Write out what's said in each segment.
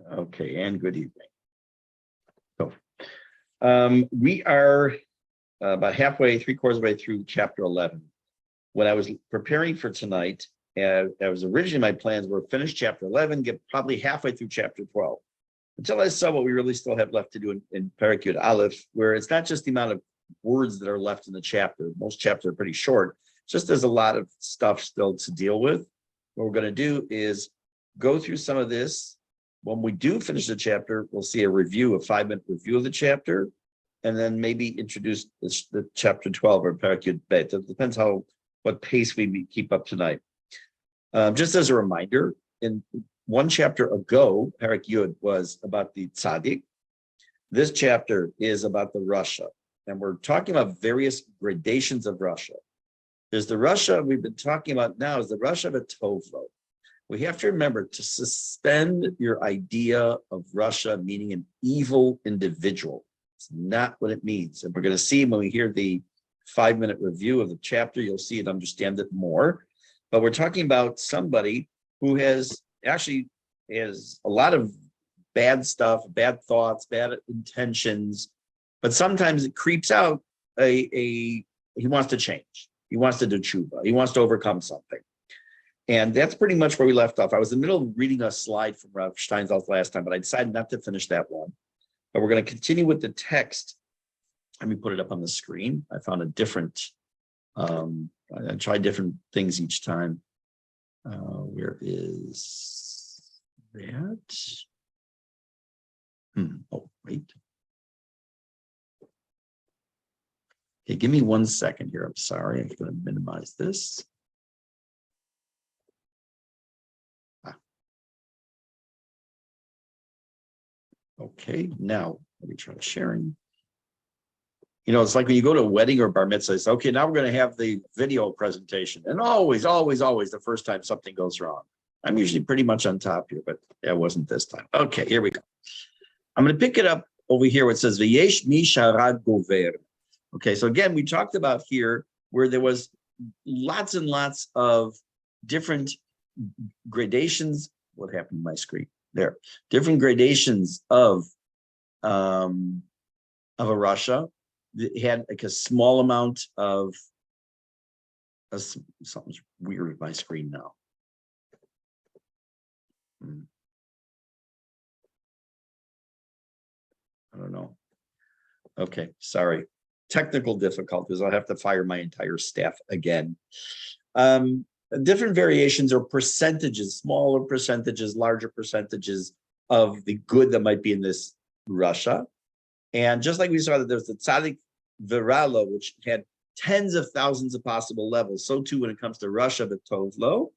Okay, and good evening. So, we are about halfway, three-quarters of the way through chapter 11. When I was preparing for tonight, that was originally my plans were finish chapter 11, get probably halfway through chapter 12, until I saw what we really still have left to do in Perek Yud Aleph, where it's not just the amount of words that are left in the chapter. Most chapters are pretty short. Just there's a lot of stuff still to deal with. What we're going to do is go through some of this. When we do finish the chapter, we'll see a review, a 5-minute review of the chapter, and then maybe introduce the chapter 12 or Perek Yud Bet. It depends what pace we keep up tonight. Just as a reminder, in one chapter ago, Perek Yud was about the tzaddik. This chapter is about the Rasha, and we're talking about various gradations of Rasha. There's the Rasha we've been talking about now is the Rasha of a Tovlo. We have to remember to suspend your idea of Rasha meaning an evil individual. It's not what it means. And we're going to see when we hear the 5-minute review of the chapter, you'll see and understand it more. But we're talking about somebody who has a lot of bad stuff, bad thoughts, bad intentions, but sometimes it creeps out he wants to change. He wants to do tshuva. He wants to overcome something. And that's pretty much where we left off. I was in the middle of reading a slide from Rav Steinsaltz last time, but I decided not to finish that one. But we're going to continue with the text. Let me put it up on the screen. I found a different, I tried different things each time. Where is that? Oh, wait. Okay, give me 1 second here. I'm sorry. I'm going to minimize this. Okay, now let me try sharing. You know, it's like when you go to a wedding or bar mitzvah, it's okay, now we're going to have the video presentation. And always, the first time something goes wrong. I'm usually pretty much on top here, but that wasn't this time. Okay, here we go. I'm going to pick it up over here where it says, V'yesh mi sharad gover. Okay, so again, we talked about here where there was lots and lots of different gradations. What happened to my screen? There, different gradations of a Rasha. It had like a small amount of something's weird with my screen now. I don't know. Okay, sorry. Technical difficulties. I'll have to fire my entire staff again. Different variations or percentages, smaller percentages, larger percentages of the good that might be in this Rasha. And just like we saw that there's the tzaddik virala, which had tens of thousands of possible levels, so too when it comes to Rasha v'tovlo.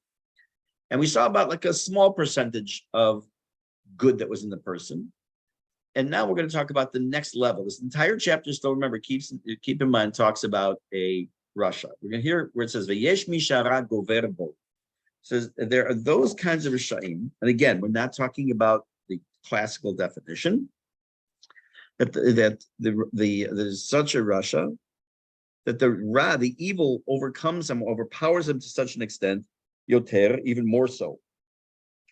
And we saw about like a small percentage of good that was in the person. And now we're going to talk about the next level. This entire chapter, still remember, keep in mind, talks about a Rasha. We're going to hear where it says, V'yesh mi shara gover bo. Says there are those kinds of Rashaim. And again, we're not talking about the classical definition. There's such a Rasha that the evil overcomes him, overpowers him to such an extent, yoter, even more so.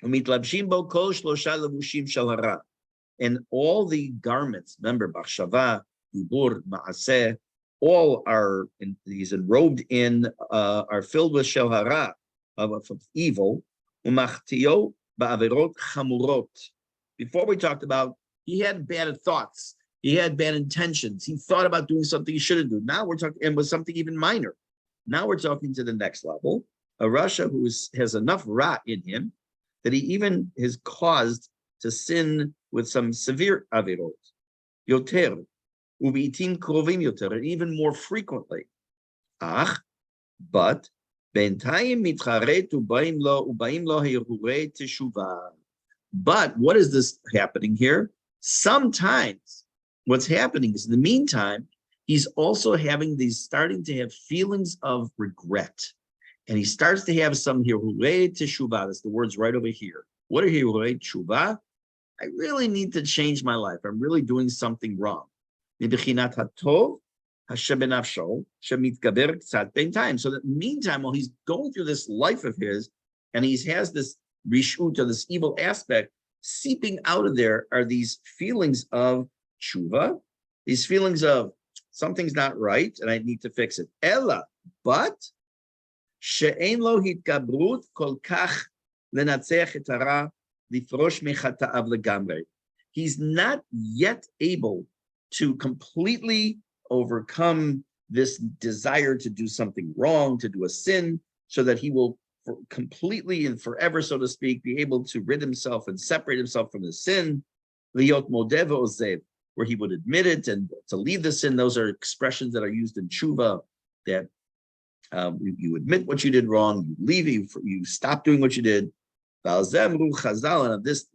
And all the garments, remember, Bachshava, Dibur, Ma'aseh, all are, he's enrobed in, are filled with shel hara, of evil. Umachtiyo ba'averot chamurot. Before we talked about, he had bad thoughts, he had bad intentions, he thought about doing something he shouldn't do. Now we're talking, and with something even minor. Now we're talking to the next level, a Rasha who has enough ra in him that he even is caused to sin with some severe avirot, yoter, ubiitim krovim yoter, and even more frequently. But bentayim mitcharet ubaim lo hirurei teshuva. But what is this happening here? Sometimes what's happening is in the meantime, he's also starting to have feelings of regret. And he starts to have some hirurei teshuva. That's the words right over here. What are hirurei teshuva? I really need to change my life. I'm really doing something wrong. So that meantime, while he's going through this life of his, and he has this rishut, or this evil aspect, seeping out of there are these feelings of tshuva, these feelings of something's not right and I need to fix it. Ella, but she'ein lo hitgabrut kol kach lenatzech et hara lifrosh mechata'av legamrei. He's not yet able to completely overcome this desire to do something wrong, to do a sin, so that he will completely and forever, so to speak, be able to rid himself and separate himself from the sin, liot modeh ve'ozev, where he would admit it and to leave the sin. Those are expressions that are used in tshuva, that you admit what you did wrong, you leave it, you stop doing what you did. And this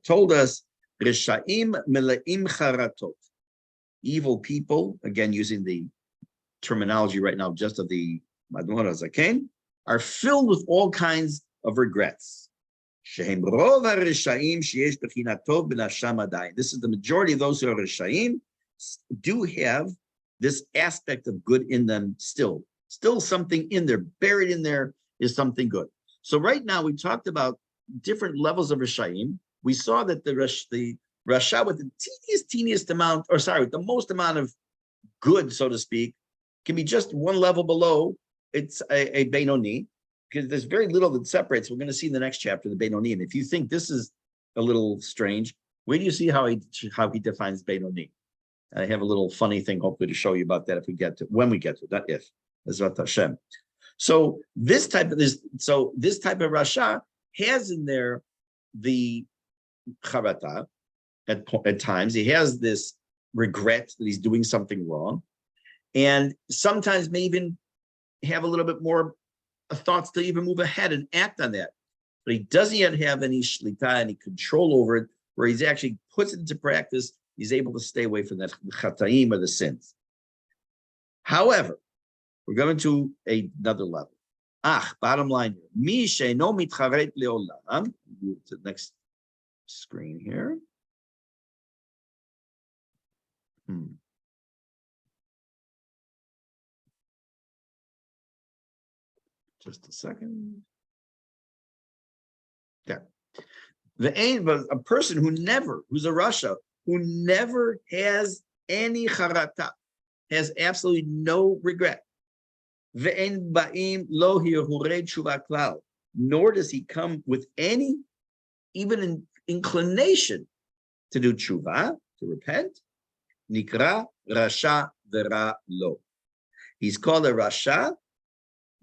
told us, Rishaim meleim charatot. Evil people, again using the terminology right now just of the Madmor HaZaken, are filled with all kinds of regrets. This is the majority of those who are Rishaim do have this aspect of good in them still. Still something in there, buried in there is something good. So right now we talked about different levels of Rishaim. We saw that the Rasha with the teeniest amount, or sorry, with the most amount of good, so to speak, can be just one level below. It's a Benoni, because there's very little that separates. We're going to see in the next chapter, the Benoni. And if you think this is a little strange, wait do you see how he defines Benoni? I have a little funny thing, hopefully, to show you about that when we get to it, not if. Ezrat Hashem. So this type of Rasha has in there the charata. At times, he has this regret that he's doing something wrong, and sometimes may even have a little bit more thoughts to even move ahead and act on that. But he doesn't yet have any shlita, any control over it, where he's actually puts it into practice. He's able to stay away from that chataim or the sins. However, we're going to another level. Bottom line here. Mi she'eno mitcharet leolam. Move to the next screen here. Just a second. Yeah. A person who's a Rasha, who never has any charata, has absolutely no regret. Ve'en ba'im lo hirurei tshuva klal, nor does he come with any, even an inclination to do tshuva, to repent. Nikra rasha vera lo. He's called a rasha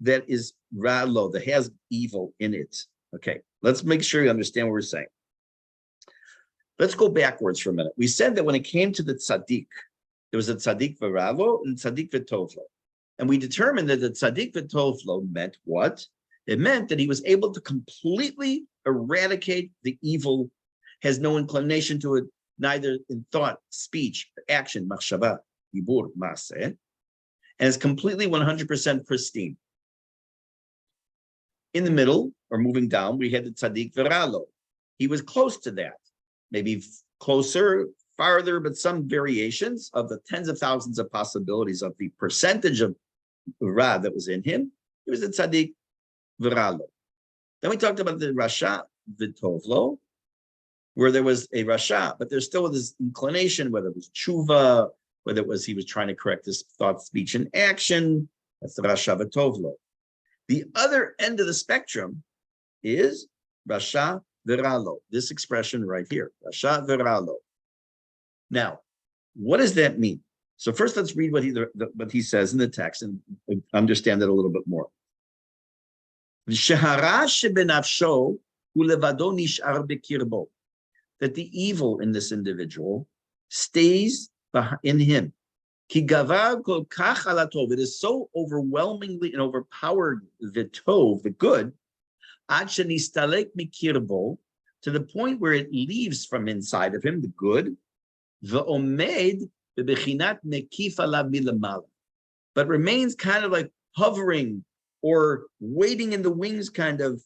that is ra lo, that has evil in it. Okay, let's make sure you understand what we're saying. Let's go backwards for a minute. We said that when it came to the tzaddik, there was a tzaddik v'ralo and tzaddik v'tovlo. And we determined that the tzaddik v'tovlo meant what? It meant that he was able to completely eradicate the evil, has no inclination to it, neither in thought, speech, action, machshava, dibur, maaseh, and is completely 100% pristine. In the middle, or moving down, we had the tzaddik v'ralo. He was close to that, maybe closer, farther, but some variations of the tens of thousands of possibilities of the percentage of ra that was in him. He was the tzaddik v'ralo. Then we talked about the rasha v'tovlo, where there was a rasha, but there's still this inclination, whether it was tshuva, whether it was he was trying to correct his thought, speech, and action. That's the rasha v'tovlo. The other end of the spectrum is rasha v'ralo. This expression right here, rasha v'ralo. Now, what does that mean? So first, let's read what he says in the text and understand it a little bit more. That the evil in this individual stays in him. It is so overwhelmingly and overpowered the tov, the good, to the point where it leaves from inside of him, the good, but remains kind of like hovering or waiting in the wings kind of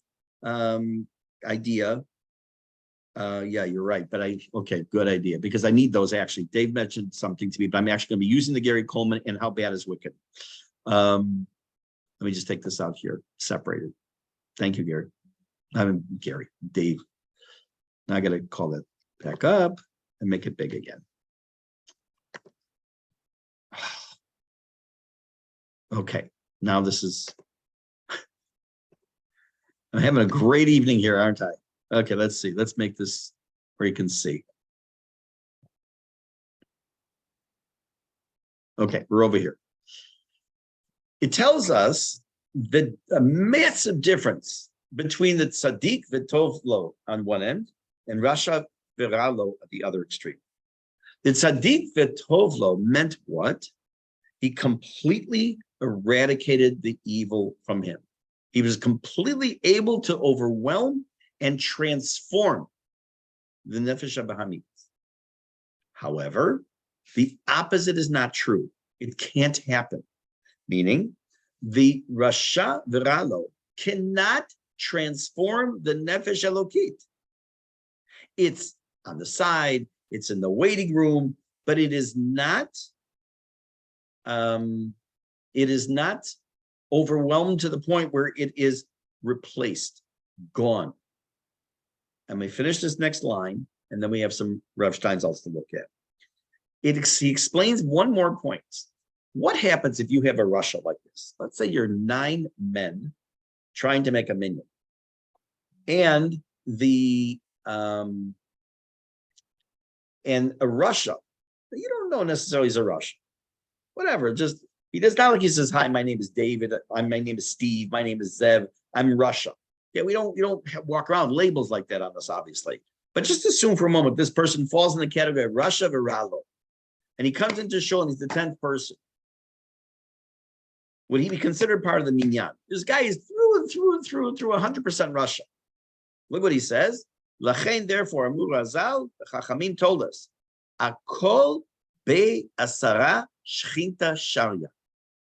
idea. Yeah, you're right. But okay, good idea, because I need those actually. Dave mentioned something to me, but I'm actually going to be using the Gary Coleman and how bad is wicked. Let me just take this out here, separated. Thank you, Gary. Dave. Now I got to call that back up and make it big again. Okay, now this is, I'm having a great evening here, aren't I? Okay, let's see. Let's make this where you can see. Okay, we're over here. It tells us the a massive difference between the tzaddik v'tov lo on one end and rasha v'ra lo at the other extreme. The tzaddik v'tov lo meant what? He completely eradicated the evil from him. He was completely able to overwhelm and transform the nefesh habahamit. However, the opposite is not true. It can't happen. Meaning, the rasha v'ra lo cannot transform the nefesh elokit. It's on the side, it's in the waiting room, but it is not overwhelmed to the point where it is replaced, gone. And we finish this next line, and then we have some Rav Steinsaltz to look at. He explains one more point. What happens if you have a rasha like this? Let's say you're 9 men trying to make a minyan, and and a rasha, you don't know necessarily he's a rasha. Whatever, just he does not like he says, "Hi, my name is David. My name is Steve. My name is Zev. I'm Russia." Yeah, you don't walk around labels like that on us, obviously. But just assume for a moment this person falls in the category of rasha v'ra lo, and he comes into shul and he's the 10th person. Would he be considered part of the minyan? This guy is through and through and through and through 100% rasha. Look what he says. Lachein, therefore, Amur Razal, the Chachamim told us, Akol be asara shchinta sharia.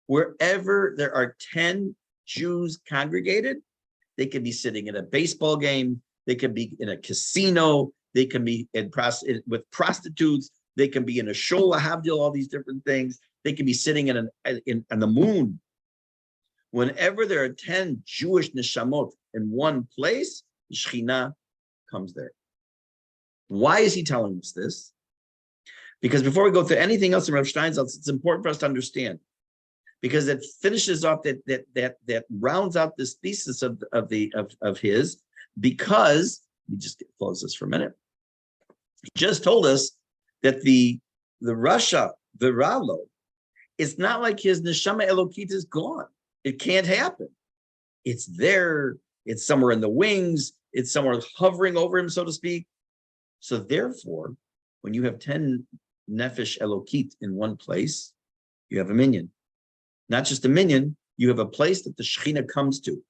Wherever there are 10 Jews congregated, they could be sitting in a baseball game, they could be in a casino, they can be with prostitutes, they can be in a shul, havdil, all these different things. They can be sitting on the moon. Whenever there are 10 Jewish neshamot in one place, the Shekhinah comes there. Why is he telling us this? Because before we go through anything else in Rav Steinsaltz, it's important for us to understand, because it finishes off that rounds out this thesis of his. Because let me just close this for a minute. He just told us that the rasha v'ra lo, it's not like his neshama elokit is gone. It can't happen. It's there. It's somewhere in the wings. It's somewhere hovering over him, so to speak. So therefore, when you have 10 nefesh elokit in one place, you have a minyan. Not just a minyan, you have a place that the Shekhinah comes to.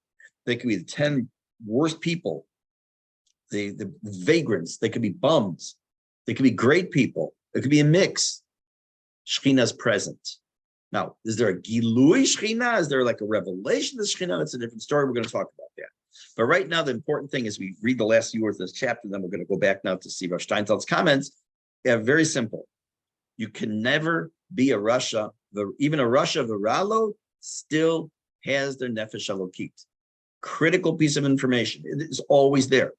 They could be the 10 worst people, the vagrants. They could be bums. They could be great people. It could be a mix. Shekhinah's present. Now, is there a Gilui Shekhinah? Is there like a revelation of the Shekhinah? That's a different story. We're going to talk about that. But right now, the important thing is we read the last few words of this chapter, then we're going to go back now to see Rav Steinsaltz's comments. Yeah, very simple. You can never be a rasha. Even a rasha v'ra lo still has their nefesh elokit. Critical piece of information. It is always there.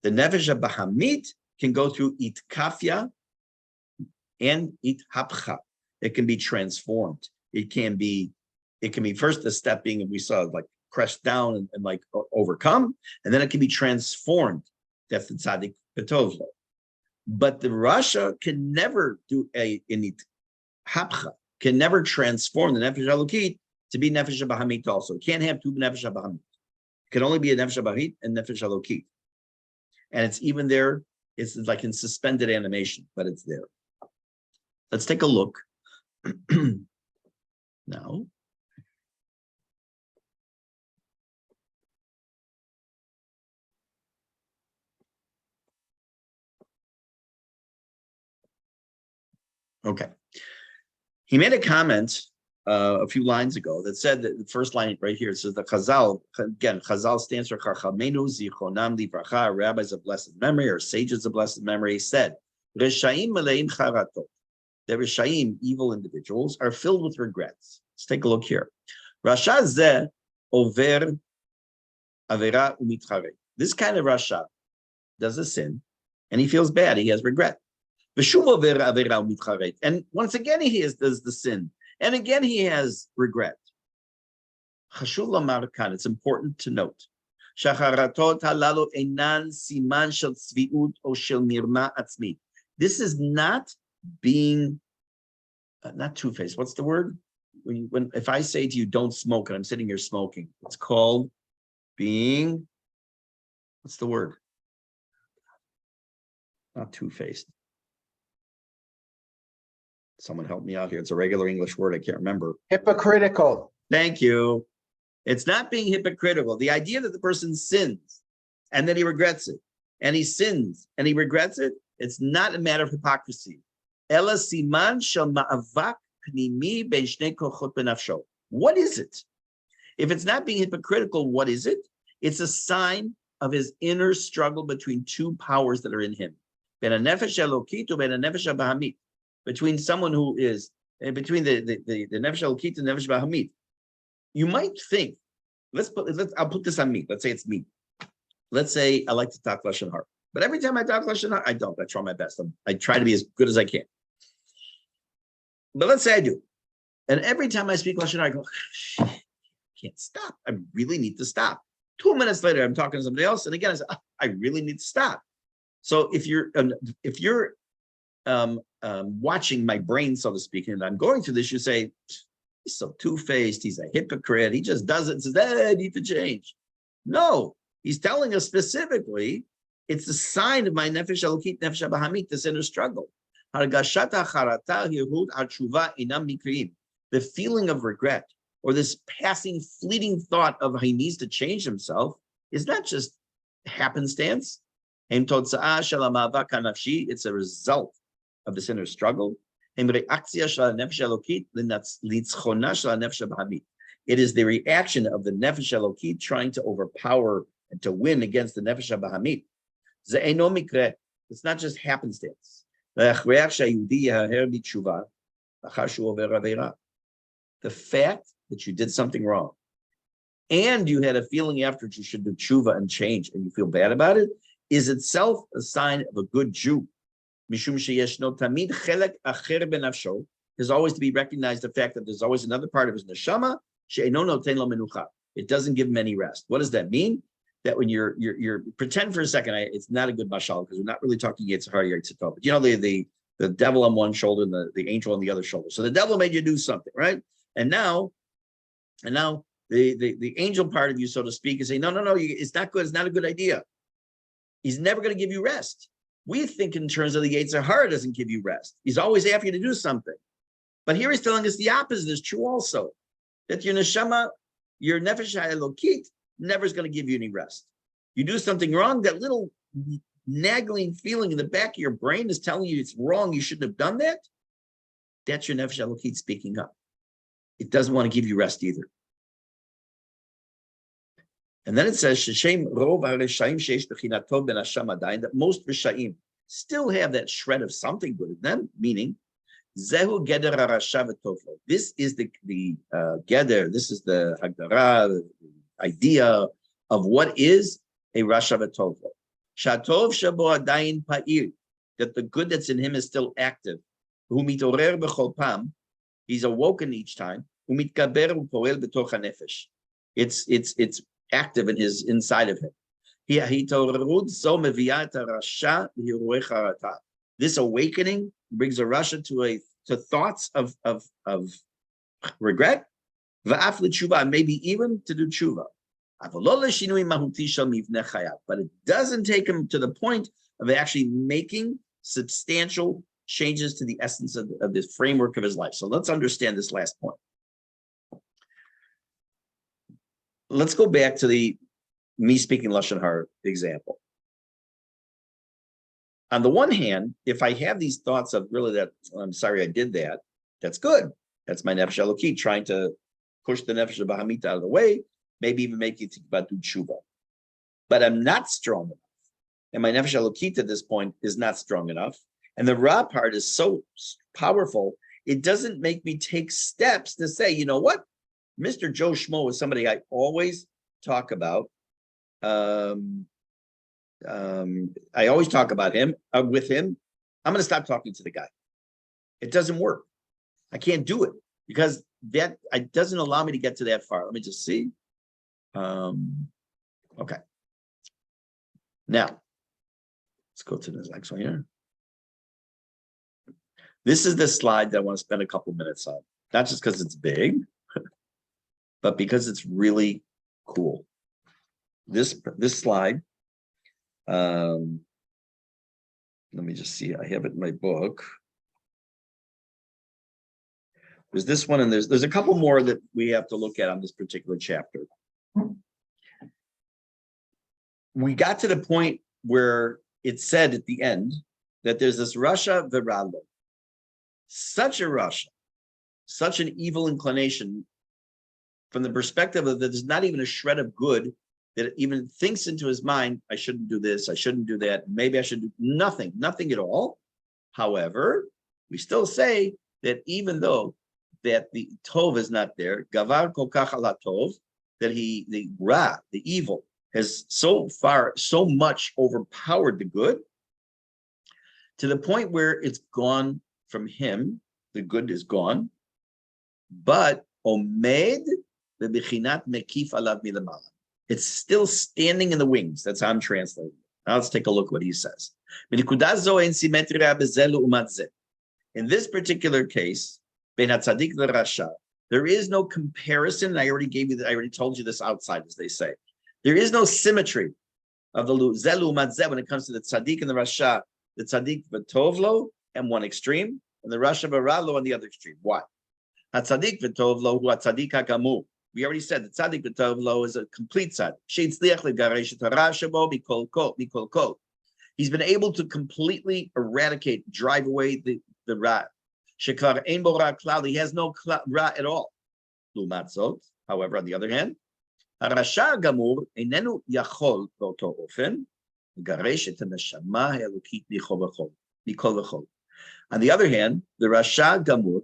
The nefesh habahamit can go through itkafya and ithapcha. It can be transformed. It can be first the step being, and we saw like pressed down and like overcome, and then it can be transformed. That's the tzaddik v'tov lo. But the rasha can never do in ithapcha, can never transform the nefesh elokit to be nefesh habahamit also. It can't have two nefesh habahamit. It can only be a nefesh habahamit and nefesh elokit. And it's even there, it's like in suspended animation, but it's there. Let's take a look now. Okay. He made a comment a few lines ago that said that the first line right here, it says the Chazal, again, Chazal stands for Chachamenu Zichronam Livracha, rabbis of blessed memory or sages of blessed memory, said, Reshaim Meleim Charatot. The Reshaim, evil individuals, are filled with regrets. Let's take a look here. Rasha Zeh Over Avera Umitchare. This kind of Rasha does a sin, and he feels bad. He has regret. And once again, does the sin. And again, he has regret. It's important to note. This is not being, not two-faced. What's the word? If I say to you, don't smoke, and I'm sitting here smoking, it's called being, what's the word? Not two-faced. Someone help me out here. It's a regular English word. I can't remember. Hypocritical. Thank you. It's not being hypocritical. The idea that the person sins and then he regrets it, and he sins and he regrets it, it's not a matter of hypocrisy. Ela siman shel ma'avak pnimi ben shnei kochot benafsho. What is it? If it's not being hypocritical, what is it? It's a sign of his inner struggle between two powers that are in him. Ben hanefesh elokit ben hanefesh bahamit. Between someone who is, between the nefesh elokit and nefesh bahamit. You might think, I'll put this on me. Let's say it's me. Let's say I like to talk lashon hara, but every time I talk lashon hara, I don't. I try my best. I try to be as good as I can. But let's say I do, and every time I speak lashon hara, I go, I can't stop. I really need to stop. 2 minutes later, I'm talking to somebody else, and again, I say, I really need to stop. So if you're watching my brain, so to speak, and I'm going through this, you say, he's so two-faced, he's a hypocrite, he just does it and says, I need to change. No, he's telling us specifically, it's a sign of my nefesh elokit, nefesh bahamit, this inner struggle. The feeling of regret, or this passing, fleeting thought of he needs to change himself, is not just happenstance. It's a result of this inner struggle. It is the reaction of the nefesh elokit trying to overpower and to win against the nefesh bahamit. It's not just happenstance. The fact that you did something wrong and you had a feeling afterwards you should do tshuva and change, and you feel bad about it, is itself a sign of a good Jew. There's always to be recognized the fact that there's always another part of his neshama. It doesn't give him any rest. What does that mean? That when you're pretend for a second, it's not a good mashal because we're not really talking Yetzer Hara, Yetzer Tov. But you know, the devil on one shoulder and the angel on the other shoulder. So the devil made you do something, right? And now the angel part of you, so to speak, is saying, no, it's not good. It's not a good idea. He's never going to give you rest. We think in terms of the Yetzer Hara doesn't give you rest. He's always after you to do something. But here he's telling us the opposite is true also. That your neshama, your nefesh elokit, never is going to give you any rest. You do something wrong, that little nagging feeling in the back of your brain is telling you it's wrong, you shouldn't have done that. That's your nefesh elokit speaking up. It doesn't want to give you rest either. And then it says, that most Rishaim still have that shred of something good in them, meaning, this is the Geder, this is the Hagdara, the idea of what is a Rasha v'Tov. Shatov shabo adayin pa'ir, that the good that's in him is still active. Hu mitorer b'chol pam, he's awoken each time. Hu mitkaber u'poel b'toch hanefesh. It's active in his inside of him. This awakening brings a Rasha to thoughts of regret, maybe even to do tshuva. But it doesn't take him to the point of actually making substantial changes to the essence of this framework of his life. So let's understand this last point. Let's go back to me speaking lashon hara example. On the one hand, if I have these thoughts of really that, I'm sorry I did that, that's good. That's my nefesh elokit trying to push the nefesh bahamit out of the way, maybe even make you think about do tshuva. But I'm not strong enough. And my nefesh elokit at this point is not strong enough. And the raw part is so powerful, it doesn't make me take steps to say, you know what? Mr. Joe Schmo is somebody I always talk about. I always talk about him with him. I'm going to stop talking to the guy. It doesn't work. I can't do it because that it doesn't allow me to get to that far. Let me just see. Okay. Now, let's go to the next one here. This is the slide that I want to spend a couple minutes on, not just because it's big, but because it's really cool. This slide, let me just see. I have it in my book. There's this one, and there's a couple more that we have to look at on this particular chapter. We got to the point where it said at the end that there's this Rasha Viralo, such a Rasha, such an evil inclination from the perspective of that there's not even a shred of good that it even thinks into his mind, I shouldn't do this, I shouldn't do that, maybe I should do nothing at all. However, we still say that even though that the Tov is not there, Gavar Kokach ala Tov, that the Ra, the evil, has so much overpowered the good to the point where it's gone from him, the good is gone, but Omed bebichinat mekif alav milamala. It's still standing in the wings. That's how I'm translating it. Now let's take a look what he says. In this particular case, ben hatzadik l'rasha, there is no comparison. I already told you this outside, as they say. There is no symmetry of the zelu umat when it comes to the tzaddik and the rasha. The tzaddik v'tovlo on one extreme, and the rasha v'ralo on the other extreme. Why? Tzaddik v'tovlo hu tzaddik hagamu. We already said the tzaddik v'tovlo is a complete tzaddik. Sheitzliach legaresh et harasha bo mikol kol. He's been able to completely eradicate, drive away the ra. Shekvar ein bo ra klal. He has no ra at all. Lumat zot. However, on the other hand, הרשע הגמור איננו יכול באותו אופן לגרש את הנשמה האלוקית מכל וכל. On the other hand, the Rasha Gamur,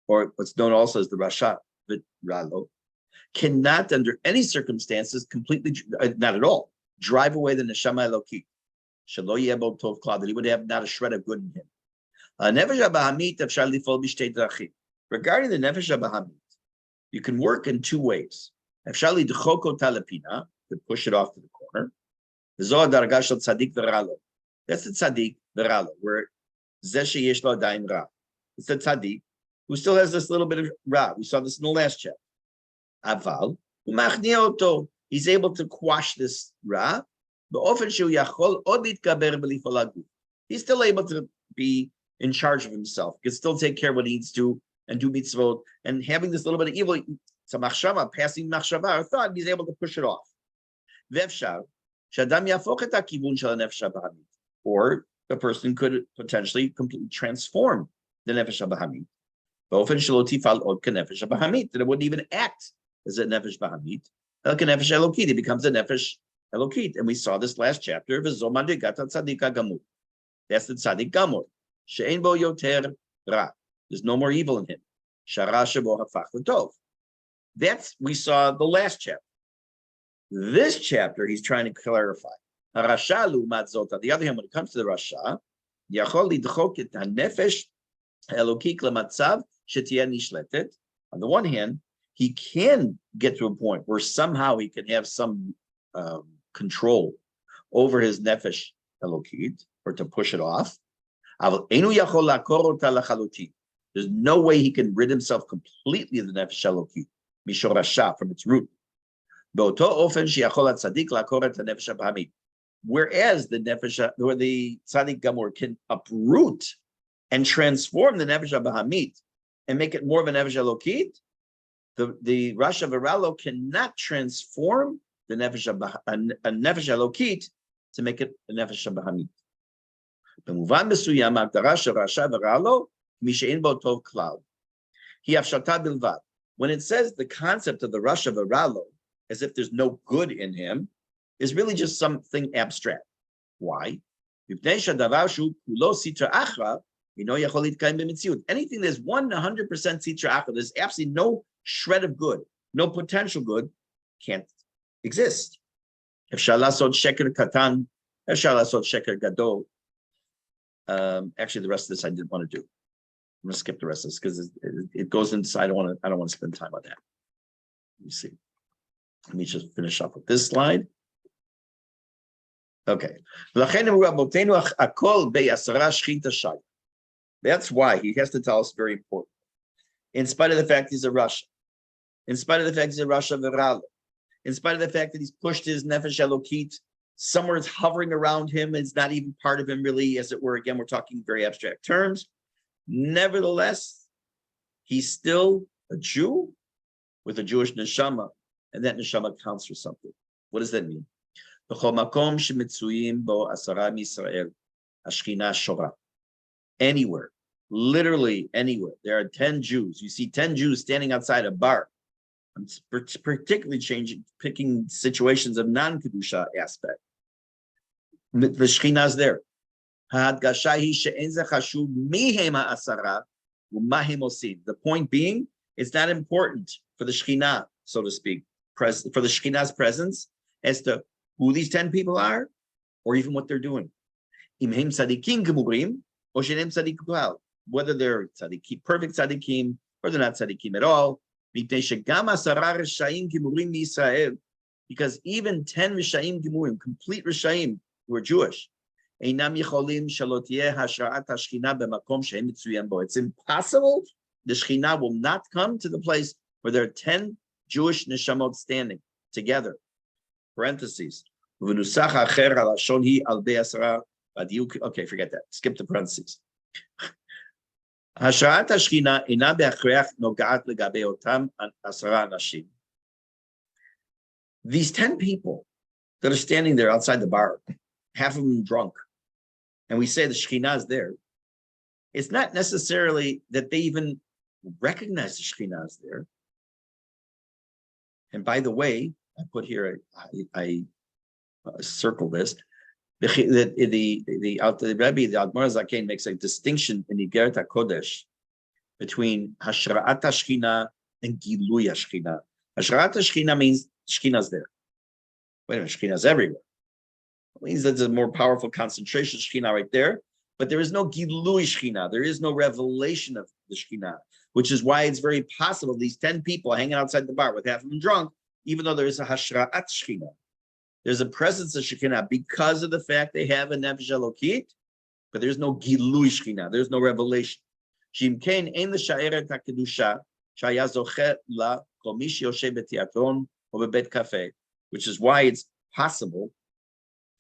or what's known also as the Rasha Ralo, cannot under any circumstances completely, not at all, drive away the Neshama Elokit. Shelo yebo tov klal, that he would have not a shred of good in him. Nefesh habahamit efshar lifol b'shtei drachim. Regarding the Nefesh habahamit, you can work in two ways. Efshali d'choko talapina, to push it off to the corner. Zohar darga shel tzaddik v'ralo. That's the tzaddik v'ralo, where zeshi yesh lo daim ra. It's the tzaddik who still has this little bit of ra. We saw this in the last chapter. Aval umachnia oto. He's able to quash this ra. Ba'ofen shu yachol od litkaber b'lifol haguf. He's still able to be in charge of himself. He can still take care of what he needs to and do mitzvot. And having this little bit of evil, it's a machshava, passing machshava, or thought, he's able to push it off. Or the person could potentially completely transform the nefesh habahamit. That it wouldn't even act as a nefesh bahamit. It becomes a nefesh elokit. And we saw this last chapter. That's the tzaddik gamur. She'ein bo yoter ra. There's no more evil in him. Shara shebo hafach l'tov. That's, we saw the last chapter. This chapter, he's trying to clarify. Harasha l'umat zot. On the other hand, when it comes to the rasha, yachol lidchok et hanefesh elokik lematzav shetiyeh nishletet. On the one hand, he can get to a point where somehow he can have some control over his nefesh elokit, or to push it off. There's no way he can rid himself completely of the nefesh elokit. From its root. Whereas the nefesh, or the tzaddik gamur, can uproot and transform the nefesh habahamit and make it more of a nefesh elokit, the Rasha Viralo cannot transform the nefesh elokit to make it a nefesh habahamit. במובן מסוים ההגדרה של רשע ורעלו מי שאין בו טוב כלל היא הפשטה בלבד. When it says the concept of the Rasha Viralo, as if there's no good in him, is really just something abstract. Why? Anything that's 100% sitra achra, there's absolutely no shred of good, no potential good, can't exist. Actually, the rest of this I didn't want to do. I'm going to skip the rest of this because it goes inside. I don't want to spend time on that. Let me see. Let me just finish up with this slide. Okay. That's why he has to tell us very important. In spite of the fact he's a Rasha, in spite of the fact he's a Rasha Virala, in spite of the fact that he's pushed his Nefesh Elokit, somewhere it's hovering around him, it's not even part of him really, as it were. Again, we're talking very abstract terms. Nevertheless, he's still a Jew with a Jewish neshama, and that neshama counts for something. What does that mean? Anywhere, literally anywhere, there are 10 Jews. You see 10 Jews standing outside a bar. I'm particularly picking situations of non-Kedusha aspect. The Shekhinah is there. The point being, it's not important for the Shekhinah, so to speak, for the Shekhinah's presence as to who these 10 people are, or even what they're doing. Whether they're tzaddikim, perfect tzaddikim, or they're not tzaddikim at all. Because even 10 Rishayim Gemurim, complete Rishayim, who are Jewish, it's impossible the Shekhinah will not come to the place where there are 10 Jewish neshamot standing together. Parentheses. Okay, forget that. Skip the parentheses. These 10 people that are standing there outside the bar, half of them drunk, and we say the Shekhinah is there, it's not necessarily that they even recognize the Shekhinah is there. And by the way, I put here, I circle this. The Rebbe, the Admor Zaken, makes a distinction in Igeret HaKodesh between Hashra'at HaShekhinah and Gilui HaShekhinah. Hashra'at HaShekhinah means Shekhinah is there. Wait a minute, Shekhinah is everywhere. It means there's a more powerful concentration of Shekhinah right there, but there is no Gilui Shekhinah. There is no revelation of the Shekhinah, which is why it's very possible these 10 people hanging outside the bar with half of them drunk, even though there is a Hashra'at Shekhinah. There's a presence of Shekhinah because of the fact they have a Nefesh Elokit, but there's no Gilui Shekhinah. There's no revelation. Shimkein ein l'sha'eret ha'kedusha shaya zocher la kol mi sheyoshev b'teatron or bebet cafe, which is why it's possible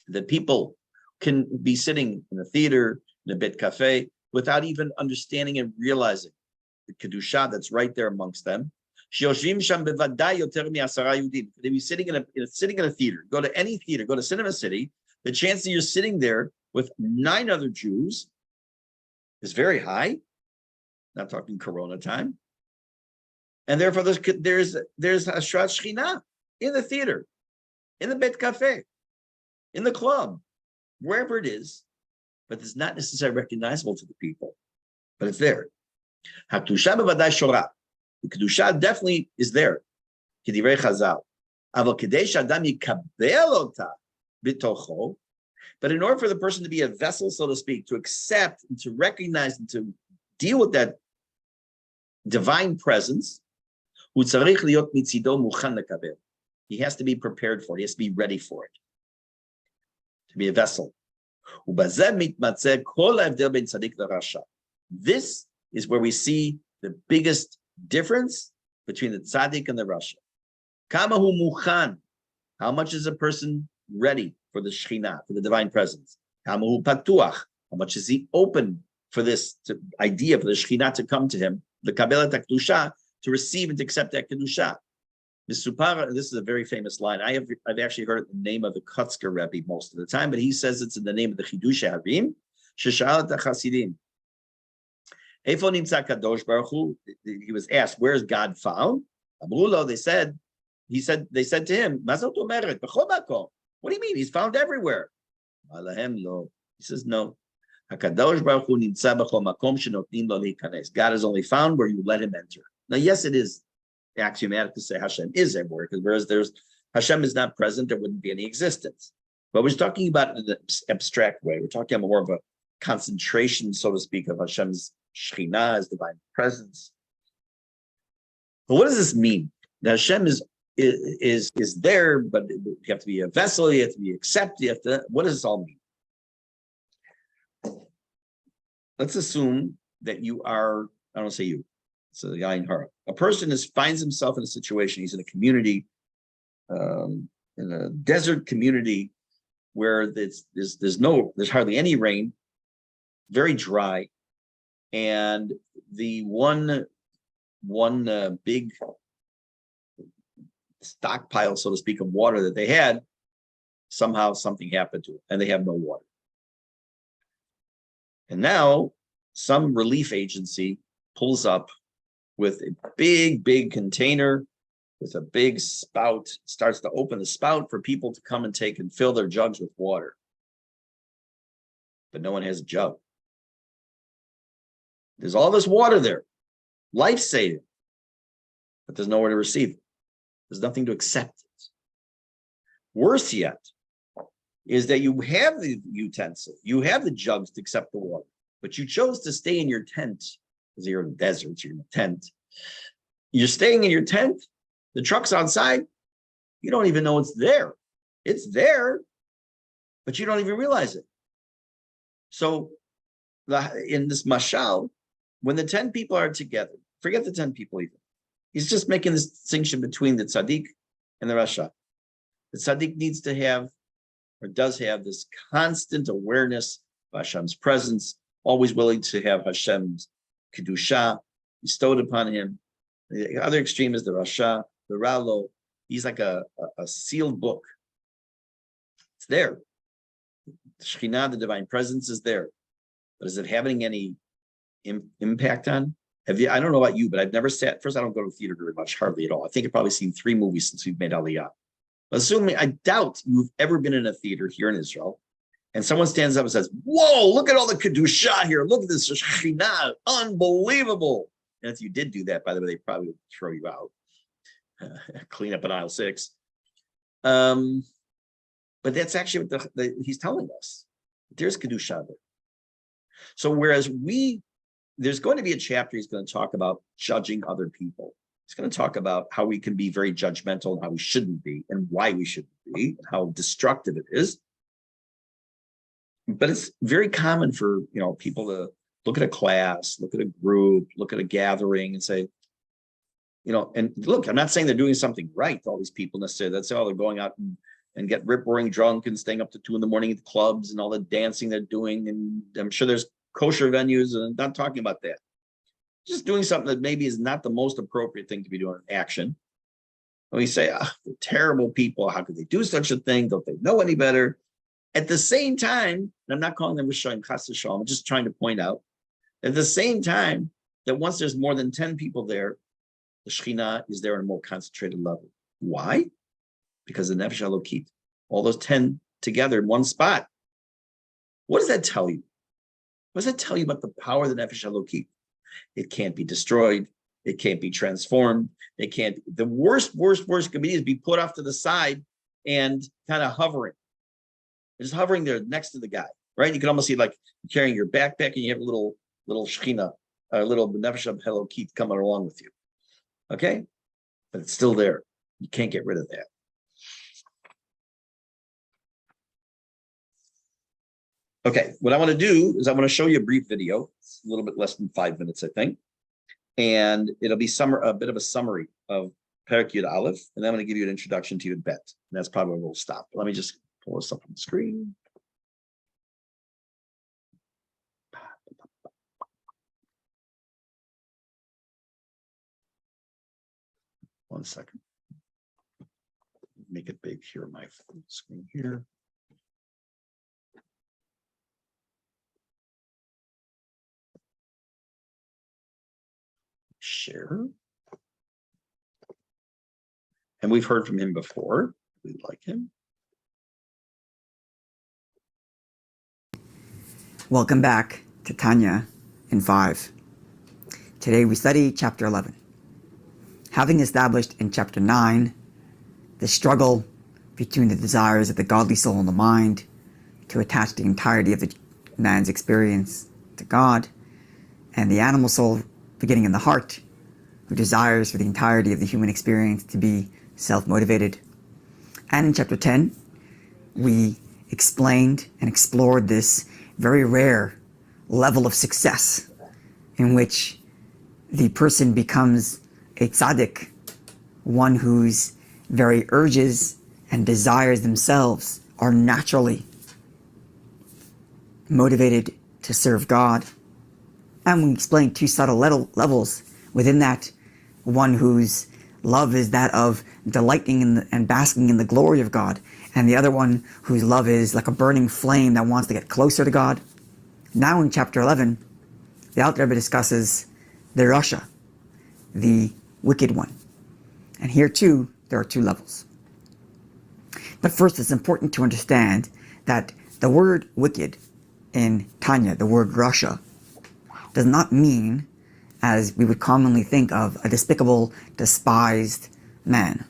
that people can be sitting in a theater, in a bet cafe, without even understanding and realizing the kedusha that's right there amongst them. They'd be sitting in a theater. Go to any theater, go to Cinema City. The chance that you're sitting there with 9 other Jews is very high. Not talking Corona time. And therefore, there's Hashra'at Shekhinah in the theater, in the Bet Cafe, in the club, wherever it is, but it's not necessarily recognizable to the people, but it's there. HaKedusha b'vadai shora. The Kedusha definitely is there. K'divrei Chazal. Aval kedei she'adam yikabel ota b'tocho. But in order for the person to be a vessel, so to speak, to accept and to recognize and to deal with that divine presence, he has to be prepared for it. He has to be ready for it. To be a vessel. This is where we see the biggest difference between the tzaddik and the rasha. Kamahu muchan. How much is a person ready for the Shekhinah, for the divine presence? Kamahu patuach. How much is he open for this idea for the Shekhinah to come to him? The Kabbalah Kedusha, to receive and to accept that Kedusha. This is a very famous line. I've actually heard the name of the Kotzker Rebbe most of the time, but he says it's in the name of the Chidush Harim. Sheshalat HaChasidim. Eifo nimtza kadosh baruch hu. He was asked, where is God found? Amrulo, they said to him, Mazot omeret b'chol makom. What do you mean? He's found everywhere. Alahem lo. He says, no. HaKadosh baruch hu nimtza b'chol makom shenotnim lo leikanes. God is only found where you let him enter. Now, yes, it is axiomatic to say Hashem is everywhere, because whereas Hashem is not present, there wouldn't be any existence. But we're talking about in an abstract way. We're talking about more of a concentration, so to speak, of Hashem's Shekhinah, His divine presence. But what does this mean? Now, Hashem is there, but you have to be a vessel. You have to be accepted. You have to. What does this all mean? Let's assume that you are. I don't say you. It's a guy in Hara. A person finds himself in a situation. He's in a community, in a desert community, where there's hardly any rain, very dry, and the one big stockpile, so to speak, of water that they had, somehow something happened to it, and they have no water. And now some relief agency pulls up with a big container with a big spout, starts to open the spout for people to come and take and fill their jugs with water. But no one has a jug. There's all this water there, life-saving, but there's nowhere to receive it. There's nothing to accept it. Worse yet is that you have the utensil, you have the jugs to accept the water, but you chose to stay in your tent, because you're in the desert, you're in a tent. You're staying in your tent, the truck's outside, you don't even know it's there. It's there, but you don't even realize it. So in this mashal, when the 10 people are together, forget the 10 people even. He's just making this distinction between the tzaddik and the rasha. The tzaddik needs to have, or does have, this constant awareness of Hashem's presence, always willing to have Hashem's kedusha bestowed upon him. The other extreme is the rasha, the ralo. He's like a sealed book. It's there. The Shekhinah, the divine presence, is there. But is it having any impact on? I don't know about you, but I've never sat. First, I don't go to the theater very much, hardly at all. I think I've probably seen 3 movies since we've made Aliyah. But assuming, I doubt you've ever been in a theater here in Israel, and someone stands up and says, "Whoa, look at all the kedusha here. Look at this Shekhinah, unbelievable." And if you did do that, by the way, they probably would throw you out, clean up in aisle 6. But that's actually what he's telling us. There's kedusha there. So whereas there's going to be a chapter he's going to talk about judging other people. He's going to talk about how we can be very judgmental and how we shouldn't be, and why we shouldn't be, and how destructive it is. But it's very common for people to look at a class, look at a group, look at a gathering, and say, and look, I'm not saying they're doing something right, all these people necessarily. That's how they're going out and get rip-roaring drunk and staying up to 2 a.m. at the clubs and all the dancing they're doing. And I'm sure there's kosher venues, and I'm not talking about that. Just doing something that maybe is not the most appropriate thing to be doing in action. And we say, they're terrible people. How could they do such a thing? Don't they know any better? At the same time, and I'm not calling them Rishayim, Chas v'Shalom, I'm just trying to point out, at the same time, that once there's more than 10 people there, the Shekhinah is there on a more concentrated level. Why? Because the Nefesh Elokit, all those 10 together in one spot. What does that tell you? What does that tell you about the power of the Nefesh Elokit? It can't be destroyed. It can't be transformed. It can't. The worst could be is be put off to the side and kind of hovering. Just hovering there next to the guy, right? You can almost see like carrying your backpack and you have a little Shekhinah, a little Nefesh Elokit coming along with you. Okay? But it's still there. You can't get rid of that. Okay, what I want to do is I want to show you a brief video. It's a little bit less than 5 minutes, I think. And it'll be a bit of a summary of Perek Yud Aleph, and then I'm going to give you an introduction to Yud Bet. And that's probably where we'll stop. Let me just pull this up on the screen. One second. Make it big here on my full screen here. Share. And we've heard from him before. We like him. Welcome back to Tanya in 5. Today we study chapter 11. Having established in chapter 9 the struggle between the desires of the godly soul and the mind to attach the entirety of the man's experience to God, and the animal soul beginning in the heart, who desires for the entirety of the human experience to be self-motivated. And in chapter 10, we explained and explored this very rare level of success in which the person becomes a tzaddik, one whose very urges and desires themselves are naturally motivated to serve God. And we explained two subtle levels within that. One whose love is that of delighting in and basking in the glory of God, and the other one whose love is like a burning flame that wants to get closer to God. Now in chapter 11, the Alter Rebbe discusses the Rasha, the wicked one. And here too, there are two levels. But first, it's important to understand that the word wicked in Tanya, the word Rasha, does not mean, as we would commonly think of, a despicable, despised man.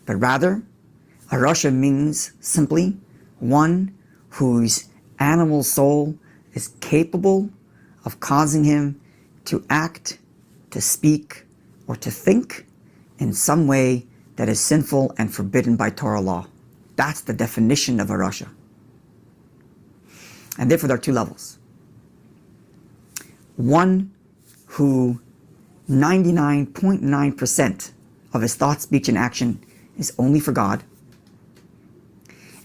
But rather, a Rasha means simply one whose animal soul is capable of causing him to act, to speak, or to think in some way that is sinful and forbidden by Torah law. That's the definition of a Rasha. And therefore there are two levels. One who 99.9% of his thought, speech, and action is only for God.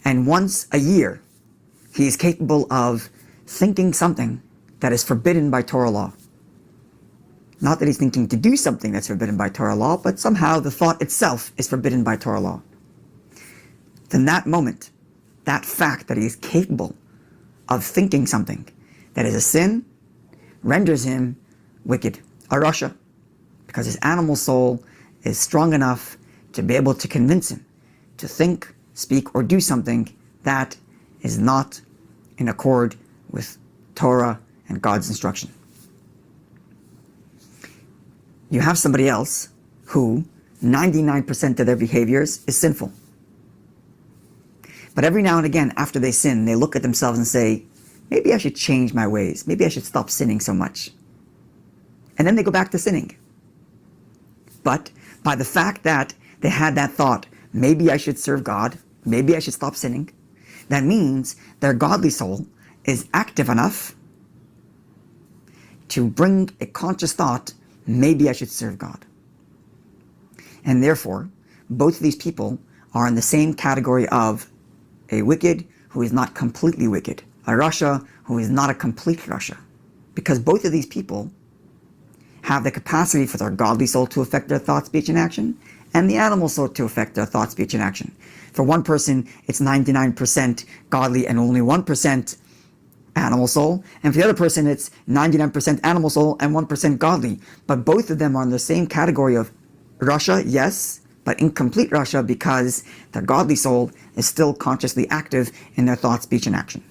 And once a year, he is capable of thinking something that is forbidden by Torah law. Not that he's thinking to do something that's forbidden by Torah law, but somehow the thought itself is forbidden by Torah law. Then that moment, that fact that he is capable of thinking something that is a sin, renders him wicked, a Rasha, because his animal soul is strong enough to be able to convince him to think, speak, or do something that is not in accord with Torah and God's instruction. You have somebody else who 99% of their behaviors is sinful. But every now and again, after they sin, they look at themselves and say, maybe I should change my ways. Maybe I should stop sinning so much. And then they go back to sinning. But by the fact that they had that thought, maybe I should serve God, maybe I should stop sinning, that means their godly soul is active enough to bring a conscious thought, maybe I should serve God. And therefore, both of these people are in the same category of a wicked who is not completely wicked, a Rasha who is not a complete Rasha. Because both of these people have the capacity for their godly soul to affect their thought, speech, and action, and the animal soul to affect their thought, speech, and action. For one person, it's 99% godly and only 1% animal soul, and for the other person, it's 99% animal soul and 1% godly. But both of them are in the same category of Rasha, yes, but incomplete Rasha, because their godly soul is still consciously active in their thought, speech, and action.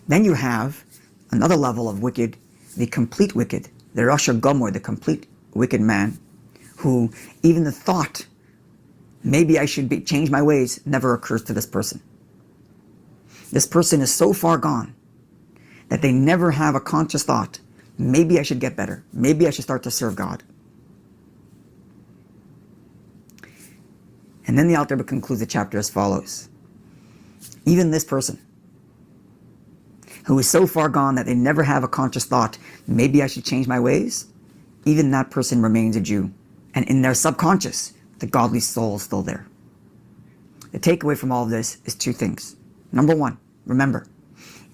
Then you have another level of wicked, the complete wicked, the Rasha Gomor, the complete wicked man, who even the thought, maybe I should change my ways, never occurs to this person. This person is so far gone that they never have a conscious thought, maybe I should get better, maybe I should start to serve God. And then the Alter Rebbe concludes the chapter as follows. Even this person, who is so far gone that they never have a conscious thought, maybe I should change my ways, even that person remains a Jew. And in their subconscious, the godly soul is still there. The takeaway from all of this is two things. Number one, remember,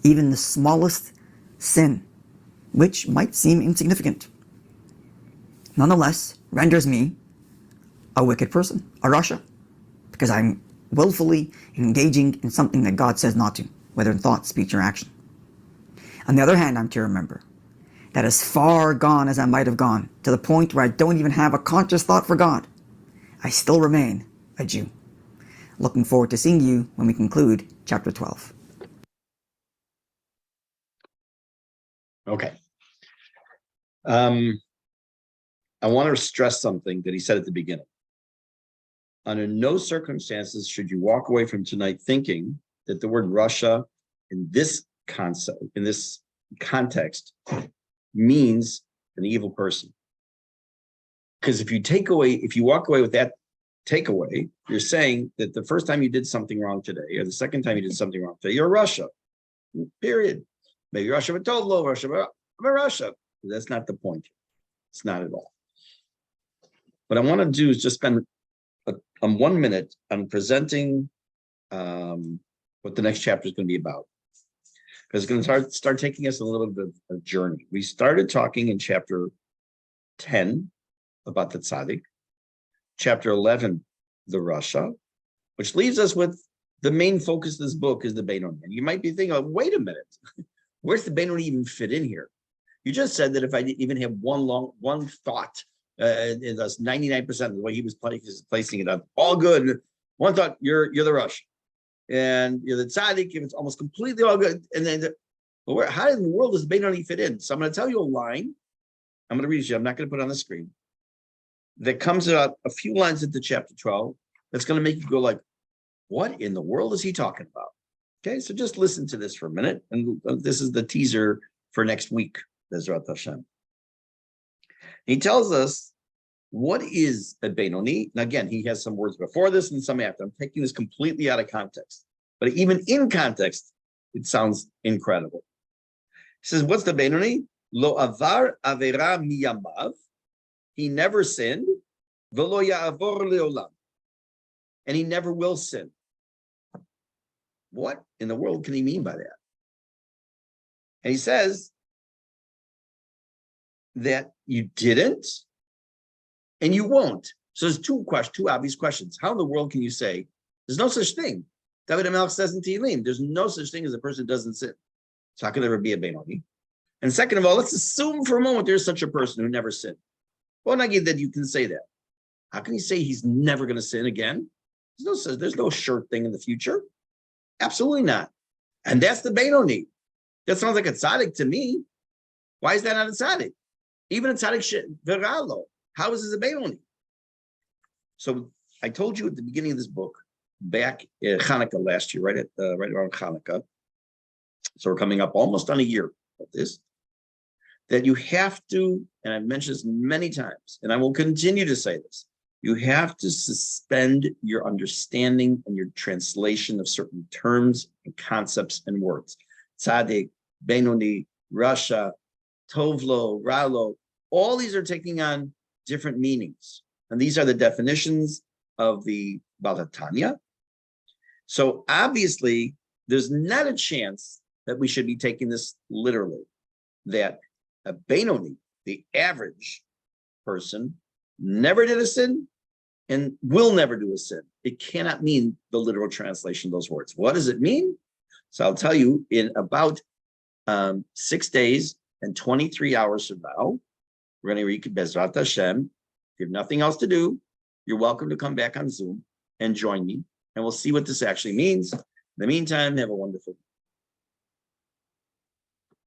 even the smallest sin, which might seem insignificant, nonetheless renders me a wicked person, a Rasha, because I'm willfully engaging in something that God says not to, whether in thought, speech, or action. On the other hand, I'm to remember that as far gone as I might have gone, to the point where I don't even have a conscious thought for God, I still remain a Jew. Looking forward to seeing you when we conclude chapter 12. Okay. I want to stress something that he said at the beginning. under no circumstances should you walk away from tonight thinking that the word Russia in this concept, in this context, means an evil person. Because if you walk away with that takeaway, you're saying that the first time you did something wrong today, or the second time you did something wrong today, you're Russia. Period. Maybe Russia but Tovlo, Russia, but I'm a Russia. That's not the point. It's not at all. What I want to do is just spend 1 minute on presenting what the next chapter is going to be about. Because it's going to start taking us a little bit of a journey. We started talking in chapter 10 about the tzaddik, chapter 11, the Rasha, which leaves us with the main focus of this book is the Benoni. And you might be thinking, oh, wait a minute, where's the Benoni even fit in here? You just said that if I even have one thought, that's 99% of the way he was placing it up, all good. One thought, you're the Rasha, and you're the tzaddik, if it's almost completely all good. And then, well, how in the world does the Benoni fit in? So I'm going to tell you a line. I'm going to read it to you. I'm not going to put it on the screen. That comes out a few lines into chapter 12. That's going to make you go like, what in the world is he talking about? Okay, so just listen to this for a minute. And this is the teaser for next week, Bezrat Hashem. He tells us what is a Benoni. And again, he has some words before this and some after. I'm taking this completely out of context. But even in context, it sounds incredible. He says, what's the Benoni? Lo avar avera miyamav. He never sinned, v'lo ya'avor leolam, and he never will sin. What in the world can he mean by that? And he says that you didn't, and you won't. So there's two obvious questions. How in the world can you say there's no such thing? David HaMelech says in Tehillim, there's no such thing as a person who doesnn't sin. So how can there ever be a Benoni? And second of all, let's assume for a moment there's such a person who never sinned. Well, Nagid, that you can say that. How can you say he's never going to sin again? There's no sure thing in the future. Absolutely not. And that's the Benoni. That sounds like a tzaddik to me. Why is that not a tzaddik? Even a tzaddik veralo. How is this a Benoni? So I told you at the beginning of this book, back in Hanukkah last year, right around Hanukkah. So we're coming up almost on a year of this. That you have to, and I've mentioned this many times, and I will continue to say this, you have to suspend your understanding and your translation of certain terms and concepts and words. Tzaddik, Benoni, Rasha, Tovlo, Ralo, all these are taking on different meanings. And these are the definitions of the Tanya. So obviously, there's not a chance that we should be taking this literally, that a Benoni, the average person, never did a sin and will never do a sin. It cannot mean the literal translation of those words. What does it mean? So I'll tell you in about 6 days and 23 hours from now, we're going to read Bezrat Hashem. If you have nothing else to do, you're welcome to come back on Zoom and join me, and we'll see what this actually means. In the meantime, have a wonderful day.